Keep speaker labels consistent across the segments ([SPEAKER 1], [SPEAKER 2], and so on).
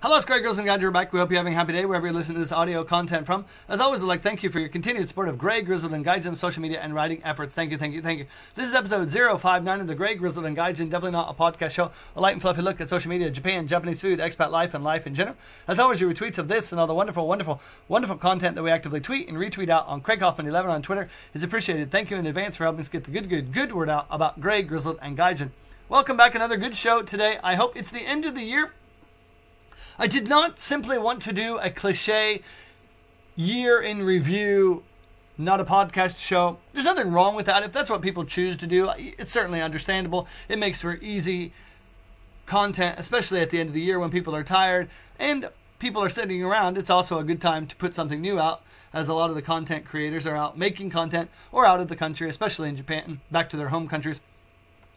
[SPEAKER 1] Hello, it's Greg, Girls and Guys. You're back. We hope you're having a happy day wherever you listen to this audio content from. As always, I'd like to thank you for your continued support of Greg, Grizzled, and Gaijin social media and writing efforts. Thank you, thank you, thank you. This is episode 059 of the Greg, Grizzled, and Gaijin. Definitely not a podcast show. A light and fluffy look at social media, Japan, Japanese food, expat life, and life in general. As always, your retweets of this and all the wonderful, wonderful, wonderful content that we actively tweet and retweet out on Craig Hoffman11 on Twitter is appreciated. Thank you in advance for helping us get the good word out about Greg, Grizzled, and Gaijin. Welcome back. Another good show today. I hope it's the end of the year. I did not simply want to do a cliche year in review, not a podcast show. There's nothing wrong with that. If that's what people choose to do, it's certainly understandable. It makes for easy content, especially at the end of the year when people are tired and people are sitting around. It's also a good time to put something new out, as a lot of the content creators are out making content or out of the country, especially in Japan, back to their home countries,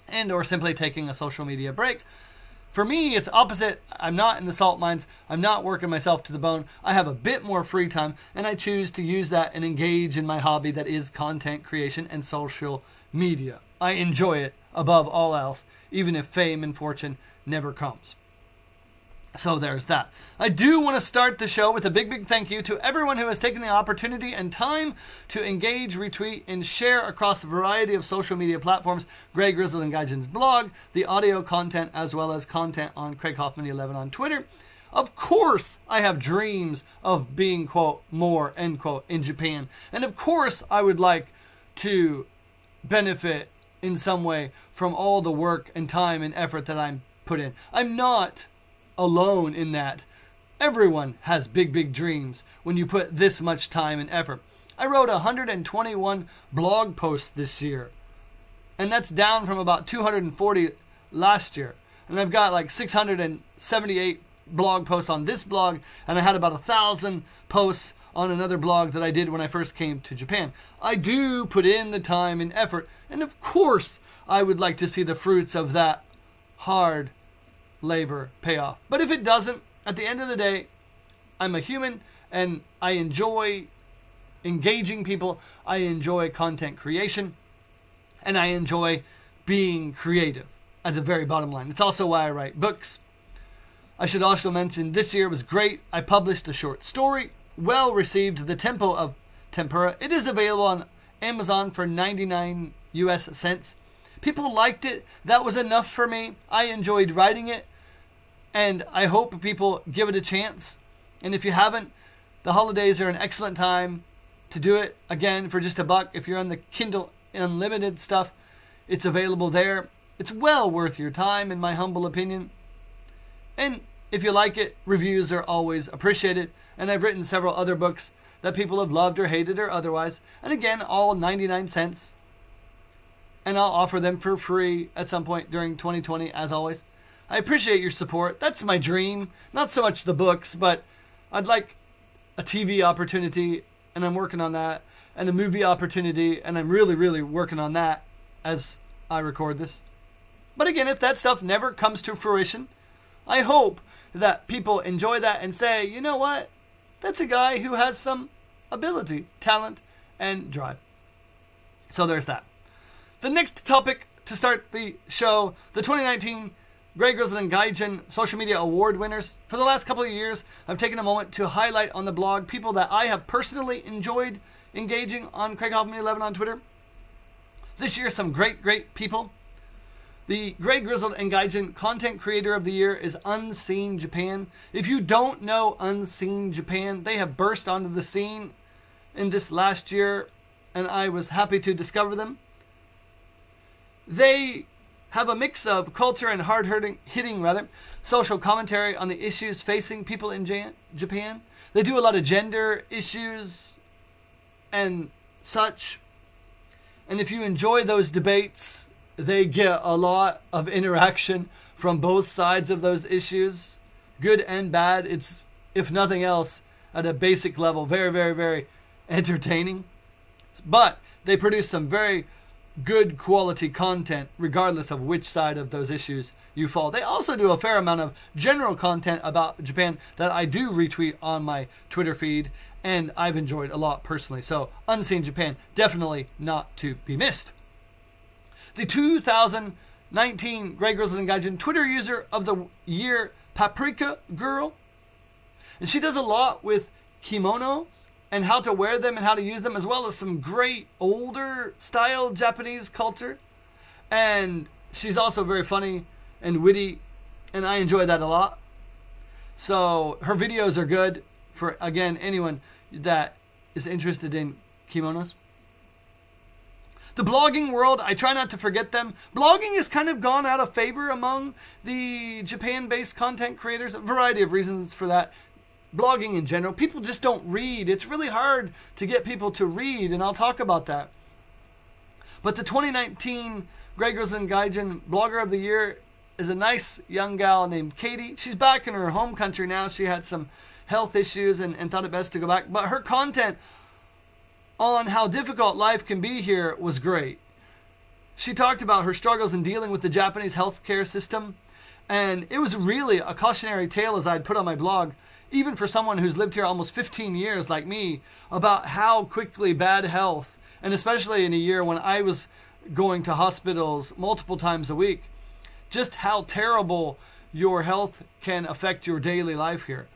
[SPEAKER 1] and or simply taking a social media break. For me, it's opposite. I'm not in the salt mines. I'm not working myself to the bone. I have a bit more free time, and I choose to use that and engage in my hobby that is content creation and social media. I enjoy it above all else, even if fame and fortune never comes. So there's that. I do want to start the show with a big thank you to everyone who has taken the opportunity and time to engage, retweet, and share across a variety of social media platforms, Greg, Grizzled, and Gaijin's blog, the audio content, as well as content on Craig Hoffman11 on Twitter. Of course, I have dreams of being, quote, more, end quote, in Japan. And of course, I would like to benefit in some way from all the work and time and effort that I'm put in. I'm not alone in that. Everyone has big dreams when you put this much time and effort. I wrote 121 blog posts this year, and that's down from about 240 last year. And I've got like 678 blog posts on this blog, and I had about 1,000 posts on another blog that I did when I first came to Japan. I do put in the time and effort, and of course I would like to see the fruits of that hard labor pay off. But if it doesn't, at the end of the day, I'm a human and I enjoy engaging people. I enjoy content creation and I enjoy being creative at the very bottom line. It's also why I write books. I should also mention this year was great. I published a short story, well received, The Tempo of Tempura. It is available on Amazon for 99 US cents. People liked it. That was enough for me. I enjoyed writing it. And I hope people give it a chance. And if you haven't, the holidays are an excellent time to do it. Again, for just $1. If you're on the Kindle Unlimited stuff, it's available there. It's well worth your time, in my humble opinion. And if you like it, reviews are always appreciated. And I've written several other books that people have loved or hated or otherwise. And again, all 99 cents. And I'll offer them for free at some point during 2020, as always. I appreciate your support. That's my dream. Not so much the books, but I'd like a TV opportunity, and I'm working on that, and a movie opportunity, and I'm really working on that as I record this. But again, if that stuff never comes to fruition, I hope that people enjoy that and say, you know what? That's a guy who has some ability, talent, and drive. So there's that. The next topic to start the show, the 2019 Greg, Grizzled, and Gaijin social media award winners. For the last couple of years, I've taken a moment to highlight on the blog people that I have personally enjoyed engaging on Craig Hoffman11 on Twitter. This year, some great people. The Greg, Grizzled, and Gaijin Content Creator of the Year is Unseen Japan. If you don't know Unseen Japan, they have burst onto the scene in this last year, and I was happy to discover them. They have a mix of culture and hard-hitting social commentary on the issues facing people in Japan. They do a lot of gender issues and such. And if you enjoy those debates, they get a lot of interaction from both sides of those issues, good and bad. It's, if nothing else, at a basic level, very entertaining. But they produce some very good quality content regardless of which side of those issues you fall. They also do a fair amount of general content about Japan that I do retweet on my Twitter feed, and I've enjoyed a lot personally. So Unseen Japan, definitely not to be missed. The 2019 Greg, Grizzled, and Gaijin Twitter User of the Year, Paprika Girl, And she does a lot with kimonos and how to wear them and how to use them, as well as some great older style Japanese culture. And she's also very funny and witty, and I enjoy that a lot. So her videos are good for, again, anyone that is interested in kimonos. The blogging world, I try not to forget them. Blogging has kind of gone out of favor among the Japan-based content creators. A variety of reasons for that. Blogging in general, people just don't read. It's really hard to get people to read, and I'll talk about that. But the 2019 Greg Grizzled Gaijin Blogger of the Year is a nice young gal named Katie. She's back in her home country now. She had some health issues and thought it best to go back. But her content on how difficult life can be here was great. She talked about her struggles in dealing with the Japanese healthcare system. And it was really a cautionary tale, as I'd put on my blog, even for someone who's lived here almost 15 years like me, about how quickly bad health, and especially in a year when I was going to hospitals multiple times a week, just how terrible your health can affect your daily life here.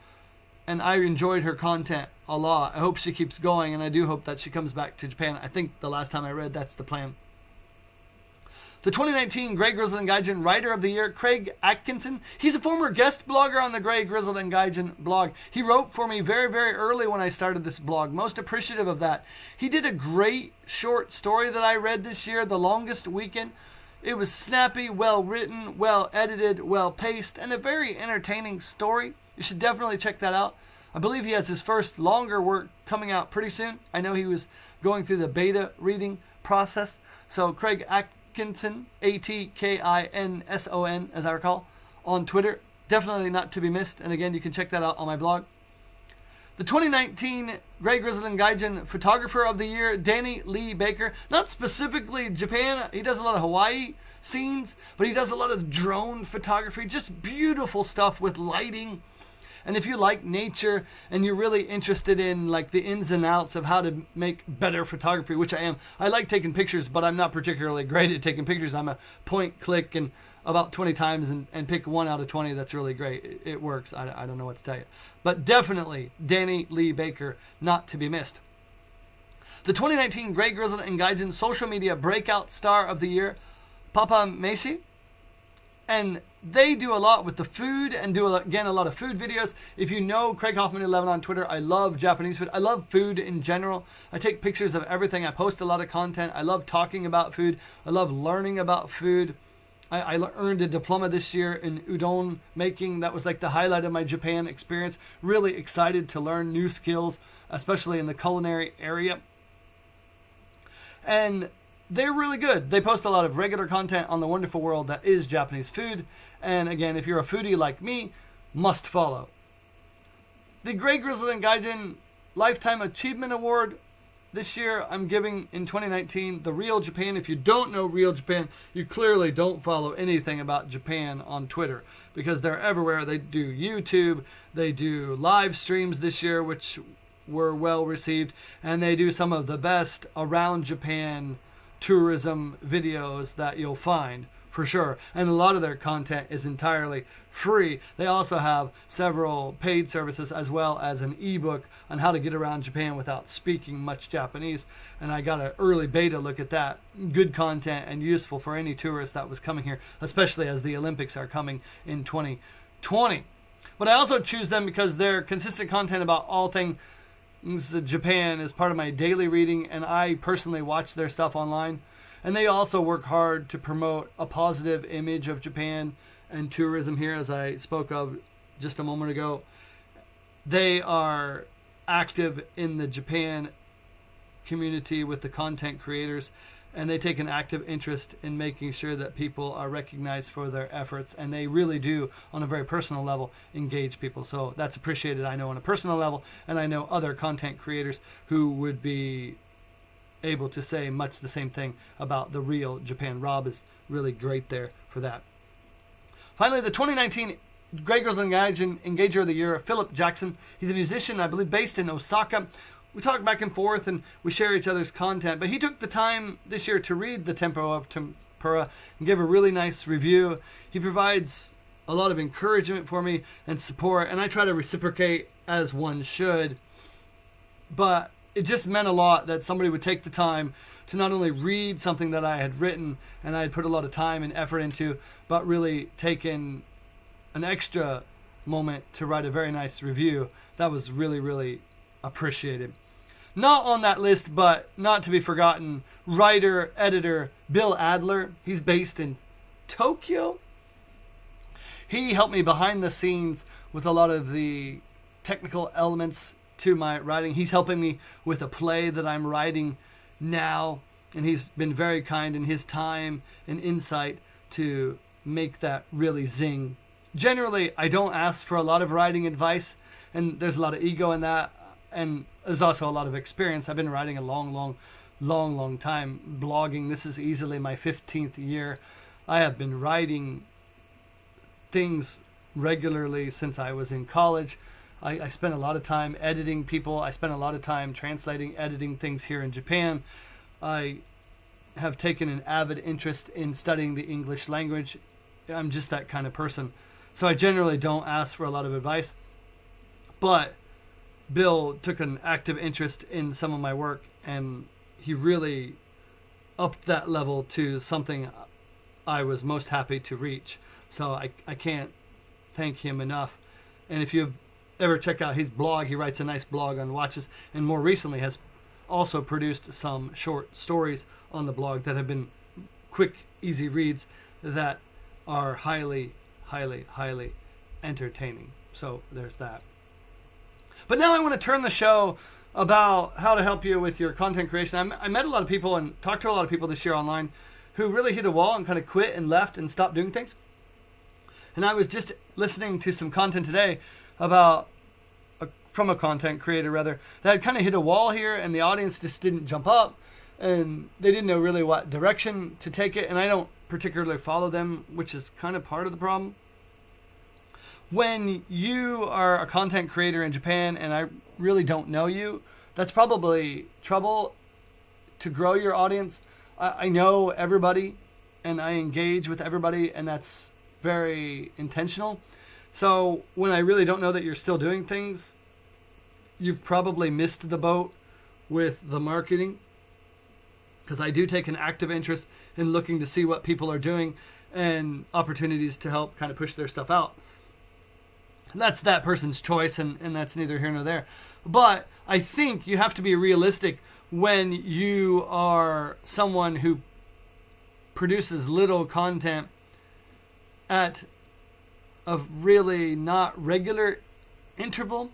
[SPEAKER 1] And I enjoyed her content a lot. I hope she keeps going, and I do hope that she comes back to Japan. I think the last time I read, that's the plan. The 2019 Greg Grizzled and Gaijin Writer of the Year, Craig Atkinson. He's a former guest blogger on the Greg Grizzled and Gaijin blog. He wrote for me very, very early when I started this blog. Most appreciative of that. He did a great short story that I read this year, The Longest Weekend. It was snappy, well written, well edited, well paced, and a very entertaining story. You should definitely check that out. I believe he has his first longer work coming out pretty soon. I know he was going through the beta reading process. So Craig Atkinson, Atkinson, as I recall, on Twitter. Definitely not to be missed. And again, you can check that out on my blog. The 2019 Greg Grizzled and Gaijin Photographer of the Year, Danny Lee Baker. Not specifically Japan. He does a lot of Hawaii scenes, but he does a lot of drone photography. Just beautiful stuff with lighting. And if you like nature and you're really interested in like the ins and outs of how to make better photography, which I am. I like taking pictures, but I'm not particularly great at taking pictures. I'm a point, click, and about 20 times and pick 1 out of 20 that's really great. It works. I don't know what to tell you. But definitely Danny Lee Baker, not to be missed. The 2019 Greg Grizzled and Gaijin Social Media Breakout Star of the Year, Papa Meshi. And they do a lot with the food and do, again, a lot of food videos. If you know Craig Hoffman 11 on Twitter, I love Japanese food. I love food in general. I take pictures of everything. I post a lot of content. I love talking about food. I love learning about food. I earned a diploma this year in udon making. That was like the highlight of my Japan experience. Really excited to learn new skills, especially in the culinary area. And they're really good. They post a lot of regular content on the wonderful world that is Japanese food. And again, if you're a foodie like me, must follow. The Greg Grizzled and Gaijin Lifetime Achievement Award this year, I'm giving in 2019 the Real Japan. If you don't know Real Japan, you clearly don't follow anything about Japan on Twitter, because they're everywhere. They do YouTube, they do live streams this year, which were well received, and they do some of the best around Japan tourism videos that you'll find, for sure. And a lot of their content is entirely free. They also have several paid services, as well as an ebook on how to get around Japan without speaking much Japanese. And I got an early beta look at that. Good content and useful for any tourist that was coming here, especially as the Olympics are coming in 2020. But I also choose them because their consistent content about all things Japan is part of my daily reading, and I personally watch their stuff online. And they also work hard to promote a positive image of Japan and tourism here, as I spoke of just a moment ago. They are active in the Japan community with the content creators, and they take an active interest in making sure that people are recognized for their efforts, and they really do, on a very personal level, engage people. So that's appreciated, I know, on a personal level, and I know other content creators who would be able to say much the same thing about the Real Japan. Rob is really great there for that. Finally, the 2019 Greg Grizzled and Gaijin Engager of the Year, Philip Jackson. He's a musician, I believe, based in Osaka. We talk back and forth and we share each other's content, but he took the time this year to read The Tempo of Tempura and give a really nice review. He provides a lot of encouragement for me and support, and I try to reciprocate as one should. But it just meant a lot that somebody would take the time to not only read something that I had written and I had put a lot of time and effort into, but really taken an extra moment to write a very nice review. That was really, really appreciated. Not on that list, but not to be forgotten, writer, editor, Bill Adler. He's based in Tokyo. He helped me behind the scenes with a lot of the technical elements to my writing. He's helping me with a play that I'm writing now, and he's been very kind in his time and insight to make that really zing. Generally, I don't ask for a lot of writing advice, and there's a lot of ego in that, and there's also a lot of experience. I've been writing a long time, blogging. This is easily my 15th year. I have been writing things regularly since I was in college. I spent a lot of time editing people. I spent a lot of time translating, editing things here in Japan. I have taken an avid interest in studying the English language. I'm just that kind of person. So I generally don't ask for a lot of advice. But Bill took an active interest in some of my work, and he really upped that level to something I was most happy to reach. So I can't thank him enough. And if you've ever check out his blog, he writes a nice blog on watches, and more recently has also produced some short stories on the blog that have been quick, easy reads that are highly entertaining. So there's that. But now I want to turn the show about how to help you with your content creation. I met a lot of people and talked to a lot of people this year online who really hit a wall and kind of quit and left and stopped doing things. And I was just listening to some content today about from a content creator rather that had kind of hit a wall here, and the audience just didn't jump up, and they didn't know really what direction to take it. And I don't particularly follow them, which is kind of part of the problem. When you are a content creator in Japan and I really don't know you, that's probably trouble to grow your audience. I know everybody and I engage with everybody, and that's very intentional. So when I really don't know that you're still doing things, you've probably missed the boat with the marketing, because I do take an active interest in looking to see what people are doing and opportunities to help kind of push their stuff out. That's that person's choice, and that's neither here nor there. But I think you have to be realistic when you are someone who produces little content at a really not regular interval,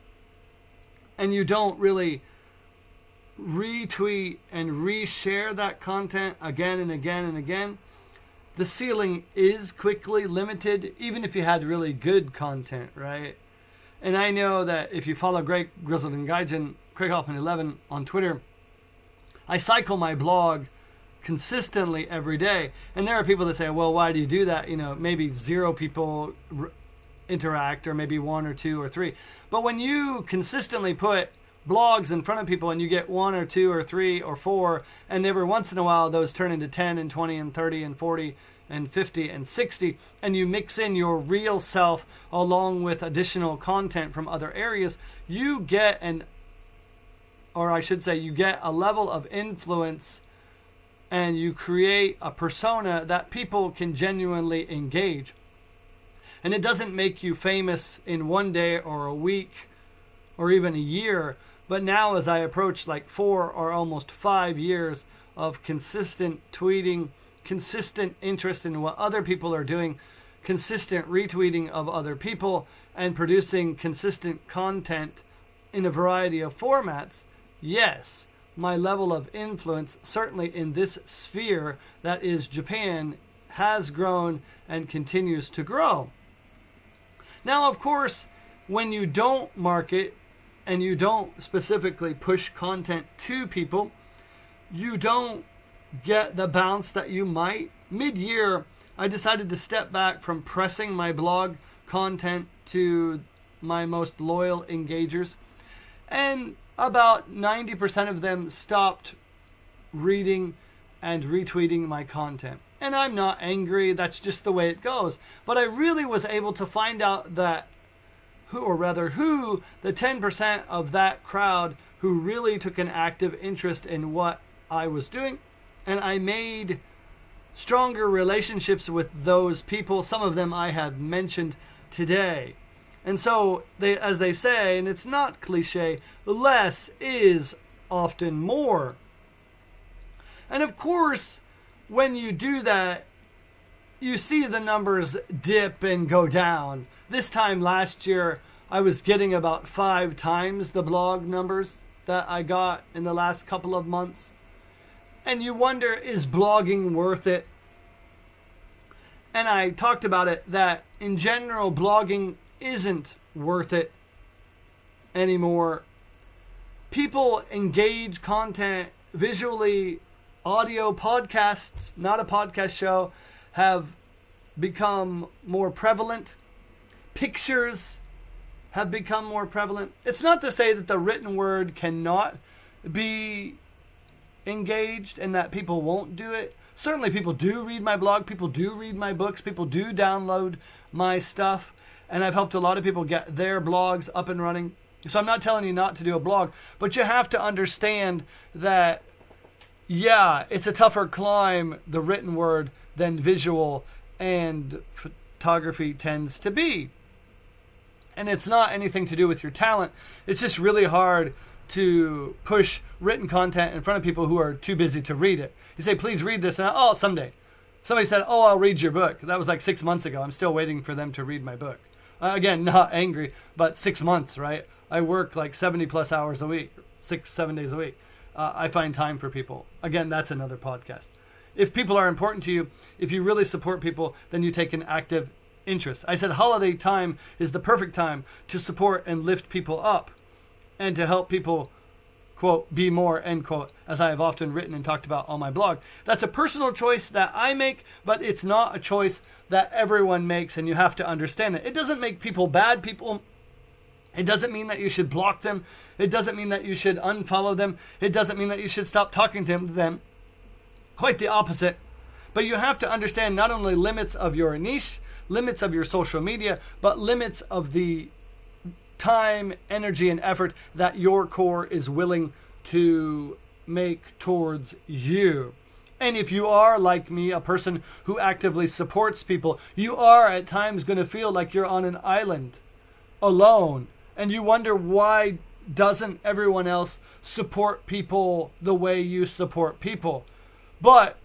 [SPEAKER 1] and you don't really retweet and reshare that content again and again and again. The ceiling is quickly limited, even if you had really good content, right? And I know that if you follow Greg Grizzled and Gaijin, Craig Hoffman 11 on Twitter, I cycle my blog consistently every day. And there are people that say, well, why do you do that? You know, maybe 0 people interact, or maybe 1 or 2 or 3. But when you consistently put blogs in front of people and you get 1 or 2 or 3 or 4, and every once in a while those turn into 10 and 20 and 30 and 40 and 50 and 60, and you mix in your real self along with additional content from other areas, you get you get a level of influence, and you create a persona that people can genuinely engage. And it doesn't make you famous in 1 day or a week or even a year. But now, as I approach like 4 or almost 5 years of consistent tweeting, consistent interest in what other people are doing, consistent retweeting of other people, and producing consistent content in a variety of formats, yes, my level of influence, certainly in this sphere that is Japan, has grown and continues to grow. Now, of course, when you don't market and you don't specifically push content to people, you don't get the bounce that you might. Mid-year, I decided to step back from pressing my blog content to my most loyal engagers, and about 90% of them stopped reading and retweeting my content. And I'm not angry. That's just the way it goes. But I really was able to find out that who the 10% of that crowd who really took an active interest in what I was doing. And I made stronger relationships with those people. Some of them I have mentioned today. And so, as they say, and it's not cliche, less is often more. And of course, when you do that, you see the numbers dip and go down. This time last year, I was getting about 5 times the blog numbers that I got in the last couple of months. And you wonder, is blogging worth it? And I talked about it, that in general, blogging isn't worth it anymore. People engage content visually. Audio podcasts, not a podcast show, have become more prevalent. Pictures have become more prevalent. It's not to say that the written word cannot be engaged and that people won't do it. Certainly people do read my blog, people do read my books, people do download my stuff, and I've helped a lot of people get their blogs up and running. So I'm not telling you not to do a blog, but you have to understand that, yeah, it's a tougher climb, the written word, than visual and photography tends to be. And it's not anything to do with your talent. It's just really hard to push written content in front of people who are too busy to read it. You say, please read this, and someday. Somebody said, I'll read your book. That was like 6 months ago. I'm still waiting for them to read my book. Again, not angry, but 6 months, right? I work like 70 plus hours a week, 6-7 days a week. I find time for people. Again, that's another podcast. If people are important to you, if you really support people, then you take an active interest. I said holiday time is the perfect time to support and lift people up and to help people, quote, be more, end quote, as I have often written and talked about on my blog. That's a personal choice that I make, but it's not a choice that everyone makes, and you have to understand it. It doesn't make people bad people. It doesn't mean that you should block them. It doesn't mean that you should unfollow them. It doesn't mean that you should stop talking to them. Quite the opposite. But you have to understand not only limits of your niche, limits of your social media, but limits of the time, energy, and effort that your core is willing to make towards you. And if you are, like me, a person who actively supports people, you are at times going to feel like you're on an island, alone. And you wonder, why doesn't everyone else support people the way you support people? But,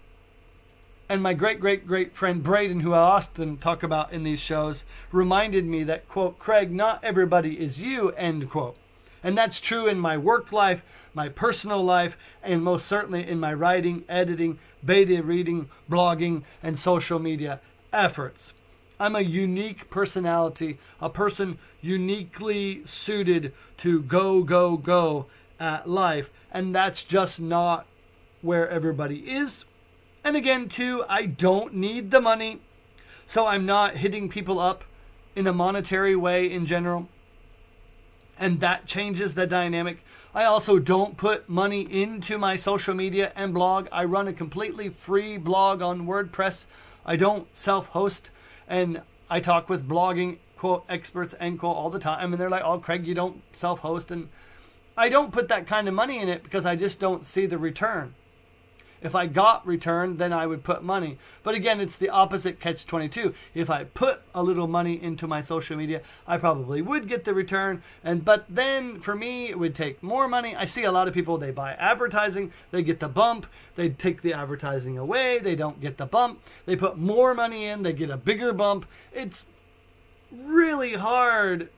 [SPEAKER 1] and my great friend Braden, who I often talk about in these shows, reminded me that, quote, Craig, not everybody is you, end quote. And that's true in my work life, my personal life, and most certainly in my writing, editing, beta reading, blogging, and social media efforts. I'm a unique personality, a person uniquely suited to go at life. And that's just not where everybody is. And again, too, I don't need the money. So I'm not hitting people up in a monetary way in general. And that changes the dynamic. I also don't put money into my social media and blog. I run a completely free blog on WordPress. I don't self-host. And I talk with blogging, quote, experts, end quote, all the time. And they're like, oh, Craig, you don't self-host. And I don't put that kind of money in it because I just don't see the return. If I got return, then I would put money. But again, it's the opposite catch-22. If I put a little money into my social media, I probably would get the return. But then for me, it would take more money. I see a lot of people, they buy advertising, they get the bump. They take the advertising away, they don't get the bump. They put more money in, they get a bigger bump. It's really hard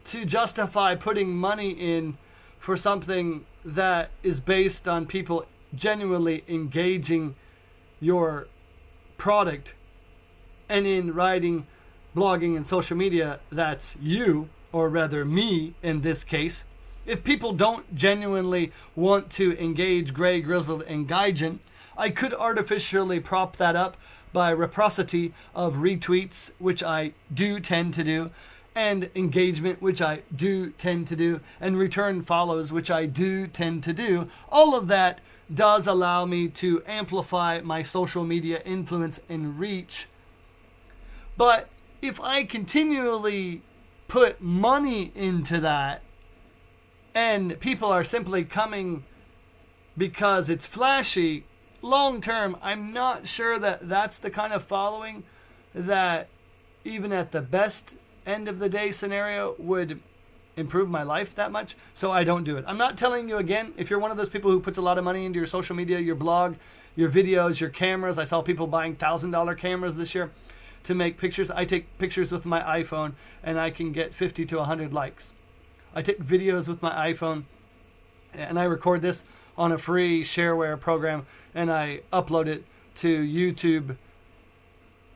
[SPEAKER 1] to justify putting money in for something that is based on people genuinely engaging your product. And in writing, blogging, and social media, that's you, or rather me in this case. If people don't genuinely want to engage Gray, Grizzled, and Gaijin, I could artificially prop that up by reciprocity of retweets, which I do tend to do, and engagement, which I do tend to do, and return follows, which I do tend to do. All of that does allow me to amplify my social media influence and reach. But if I continually put money into that, and people are simply coming because it's flashy, long term, I'm not sure that that's the kind of following that, even at the best end of the day scenario, would improve my life that much. So I don't do it. I'm not telling you, again, if you're one of those people who puts a lot of money into your social media, your blog, your videos, your cameras. I saw people buying $1,000 cameras this year to make pictures. I take pictures with my iPhone and I can get 50 to 100 likes. I take videos with my iPhone and I record this on a free shareware program and I upload it to YouTube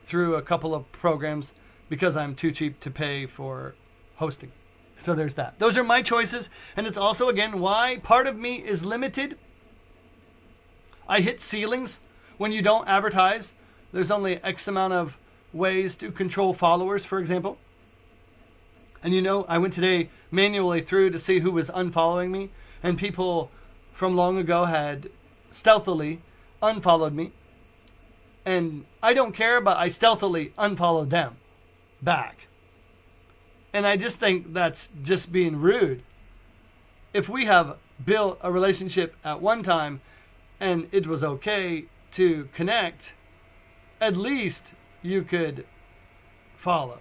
[SPEAKER 1] through a couple of programs because I'm too cheap to pay for hosting. So there's that. Those are my choices, and it's also, again, why part of me is limited. I hit ceilings when you don't advertise. There's only X amount of ways to control followers, for example. And I went today manually through to see who was unfollowing me, and people from long ago had stealthily unfollowed me. And I don't care, but I stealthily unfollowed them back. And I just think that's just being rude. If we have built a relationship at one time and it was okay to connect, at least you could follow.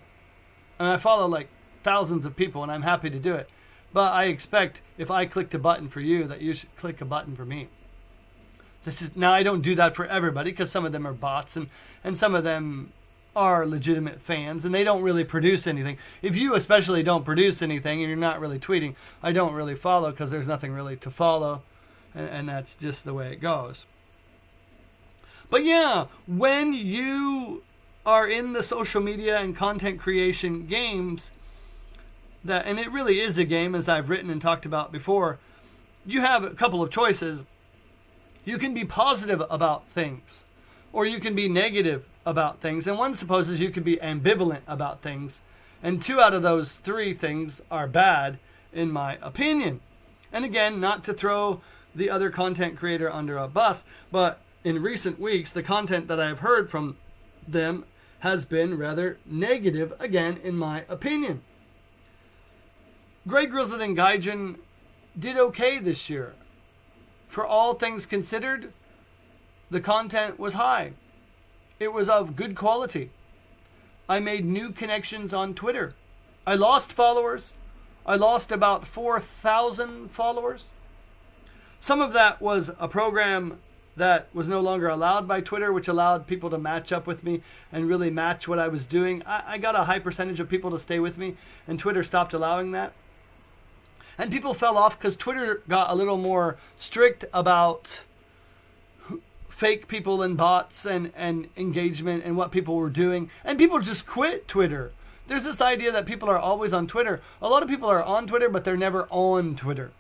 [SPEAKER 1] And I follow like thousands of people and I'm happy to do it. But I expect if I clicked a button for you that you should click a button for me. Now I don't do that for everybody because some of them are bots and some of them are legitimate fans and they don't really produce anything. If you especially don't produce anything and you're not really tweeting, I don't really follow because there's nothing really to follow, and that's just the way it goes. But yeah, when you are in the social media and content creation games, and it really is a game, as I've written and talked about before, you have a couple of choices. You can be positive about things, or you can be negative about things, and one supposes you can be ambivalent about things, and 2 out of those 3 things are bad in my opinion. And again, not to throw the other content creator under a bus, but in recent weeks the content that I've heard from them has been rather negative, again, in my opinion. Greg Grizzled and Gaijin did okay this year. For all things considered, the content was high. It was of good quality. I made new connections on Twitter. I lost followers. I lost about 4,000 followers. Some of that was a program that was no longer allowed by Twitter, which allowed people to match up with me and really match what I was doing. I got a high percentage of people to stay with me, and Twitter stopped allowing that. And people fell off because Twitter got a little more strict about fake people and bots and engagement and what people were doing. And people just quit Twitter. There's this idea that people are always on Twitter. A lot of people are on Twitter, but they're never on Twitter.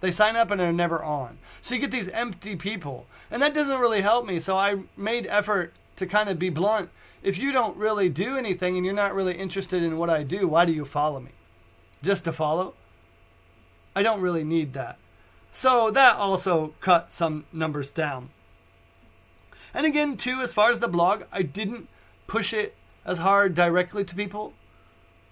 [SPEAKER 1] They sign up and they're never on. So you get these empty people. And that doesn't really help me. So I made effort to kind of be blunt. If you don't really do anything and you're not really interested in what I do, why do you follow me? Just to follow? I don't really need that. So that also cut some numbers down. And again, too, as far as the blog, I didn't push it as hard directly to people.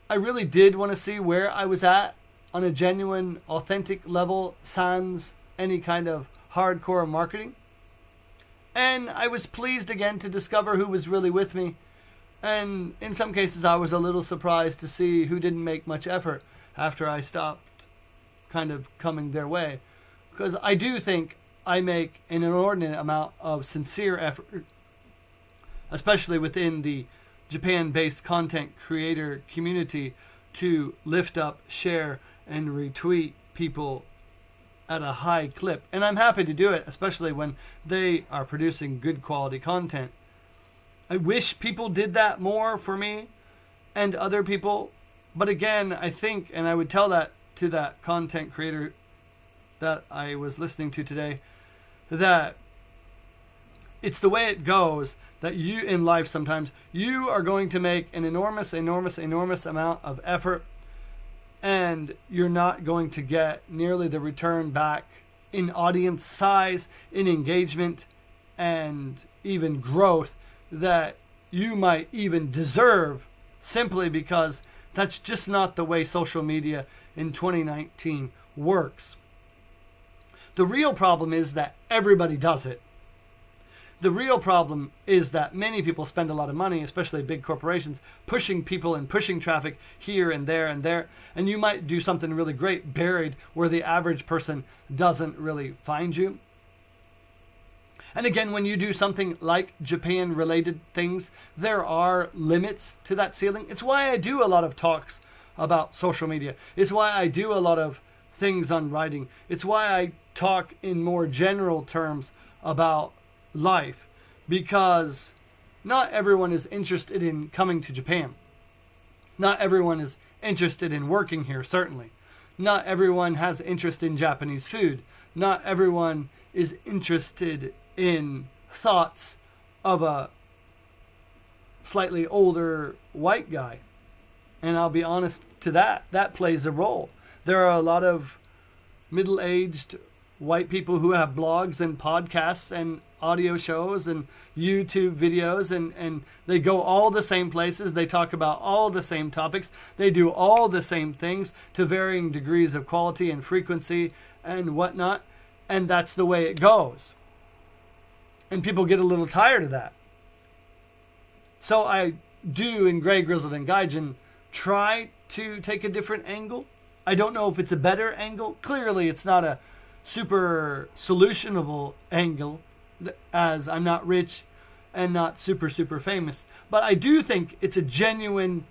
[SPEAKER 1] I really did want to see where I was at on a genuine, authentic level, sans any kind of hardcore marketing. And I was pleased again to discover who was really with me. And in some cases, I was a little surprised to see who didn't make much effort after I stopped kind of coming their way. Because I do think I make an inordinate amount of sincere effort, especially within the Japan-based content creator community, to lift up, share, and retweet people at a high clip. And I'm happy to do it, especially when they are producing good quality content. I wish people did that more for me and other people. But again, I think, and I would tell that to that content creator that I was listening to today, that it's the way it goes that you in life sometimes you are going to make an enormous amount of effort, and you're not going to get nearly the return back in audience size, in engagement, and even growth that you might even deserve, simply because that's just not the way social media in 2019 works. The real problem is that everybody does it. The real problem is that many people spend a lot of money, especially big corporations, pushing people and pushing traffic here and there and there. And you might do something really great buried where the average person doesn't really find you. And again, when you do something like Japan-related things, there are limits to that ceiling. It's why I do a lot of talks about social media. It's why I do a lot of things on writing. It's why I talk in more general terms about life, because not everyone is interested in coming to Japan. Not everyone is interested in working here, certainly. Not everyone has interest in Japanese food. Not everyone is interested in thoughts of a slightly older white guy. And I'll be honest to that plays a role. There are a lot of middle-aged white people who have blogs and podcasts and audio shows and YouTube videos, and they go all the same places. They talk about all the same topics. They do all the same things to varying degrees of quality and frequency and whatnot. And that's the way it goes. And people get a little tired of that. So I do, in Grey, Grizzled, and Gaijin, try to take a different angle. I don't know if it's a better angle. Clearly, it's not a super solutionable angle, as I'm not rich and not super famous. But I do think it's a genuine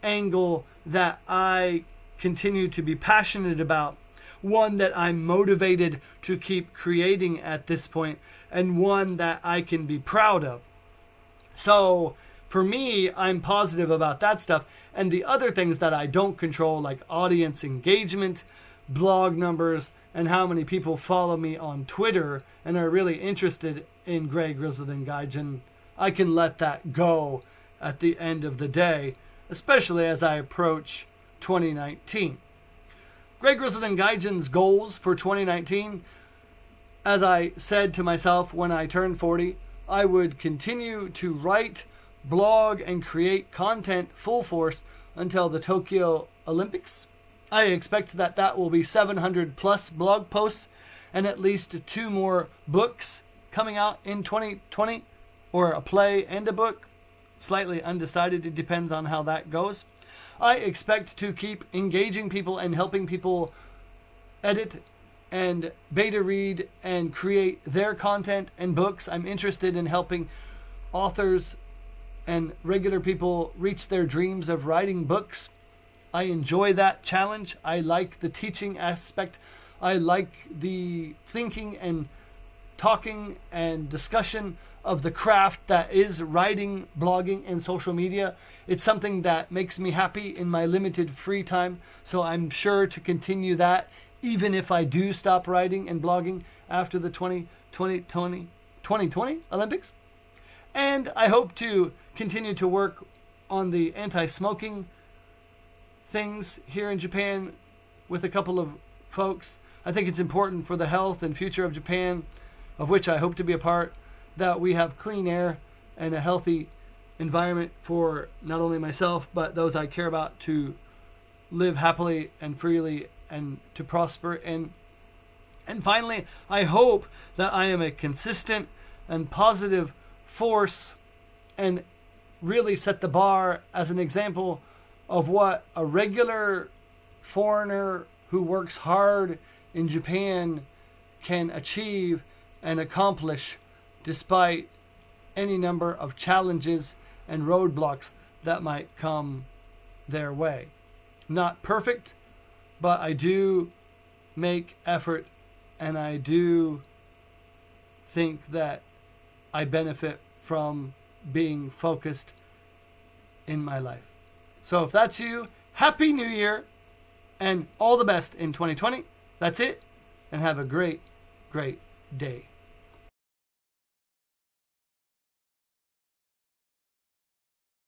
[SPEAKER 1] angle that I continue to be passionate about, one that I'm motivated to keep creating at this point, and one that I can be proud of. So for me, I'm positive about that stuff. And the other things that I don't control, like audience engagement, blog numbers, and how many people follow me on Twitter and are really interested in Grey, Grizzled, and Gaijin, I can let that go at the end of the day, especially as I approach 2019. Grey, Grizzled, and Gaijin's goals for 2019, as I said to myself when I turned 40, I would continue to write, blog, and create content full force until the Tokyo Olympics. I expect that will be 700 plus blog posts and at least 2 more books coming out in 2020, or a play and a book. Slightly undecided. It depends on how that goes. I expect to keep engaging people and helping people edit and beta read and create their content and books. I'm interested in helping authors and regular people reach their dreams of writing books. I enjoy that challenge. I like the teaching aspect. I like the thinking and talking and discussion of the craft that is writing, blogging, and social media. It's something that makes me happy in my limited free time. So I'm sure to continue that, even if I do stop writing and blogging after the 2020 Olympics. And I hope to continue to work on the anti-smoking things here in Japan with a couple of folks. I think it's important for the health and future of Japan, of which I hope to be a part, that we have clean air and a healthy environment for not only myself, but those I care about to live happily and freely and to prosper in. And finally, I hope that I am a consistent and positive force and really set the bar as an example of what a regular foreigner who works hard in Japan can achieve and accomplish despite any number of challenges and roadblocks that might come their way. Not perfect, but I do make effort, and I do think that I benefit from being focused in my life. So if that's you, Happy New Year and all the best in 2020. That's it, and have a great, great day.